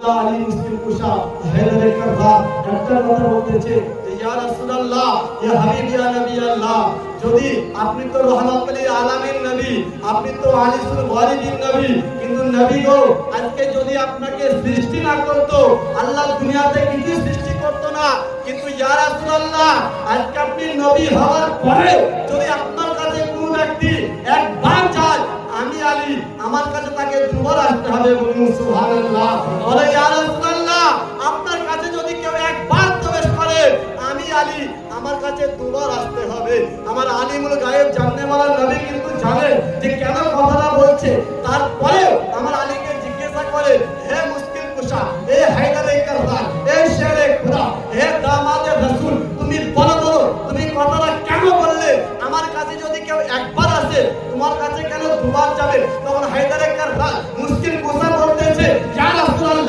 আলী মুসলিম কুশা হায়দারের কারবার একটা কথা বলতেছে যে ইয়া রাসূলুল্লাহ ইয়া হাবিব ইয়া নবী আল্লাহ, যদি আপনি তো রহমাতুল লিল আলামিন নবী, আপনি তো আলিসুল ওয়ালিদিন নবী, কিন্তু নবী গো আজকে যদি আপনাকে সৃষ্টি না করতো, আল্লাহ দুনিয়াতে কিছু সৃষ্টি করতো না, কিন্তু ইয়া রাসূলুল্লাহ আজকে আপনি নবী হওয়ার পরে যদি আপনার কাছে কোনো ব্যক্তি একবার যায়, আমি আলী আমার কাছে তাকে দুবার আসতে হবে। বলুন সুবহানাল্লাহ। বলে ইয়া রাসূলুল্লাহ আপনার কাছে যদি কেউ একবার প্রবেশ করে, আমি আলী আমার কাছে দুবার আসতে হবে। আমার আলিমুল গায়েব জাননেওয়ালা নবী কিন্তু জানে যে কেন কথাটা বলছে, তারপরে আমার আলীকে জিজ্ঞাসা করে, হে মুশকিল কুশা, হে হায়দারে কারবার, হে শেরে খোদা, হে দামাদে রাসূল, তুমি বলো তুমি কথাটা কেন বললে? আমার কাছে যদি কেউ একবার আসে, তোমার কাছে কেন দুবার যাবে? তখন হায়দারে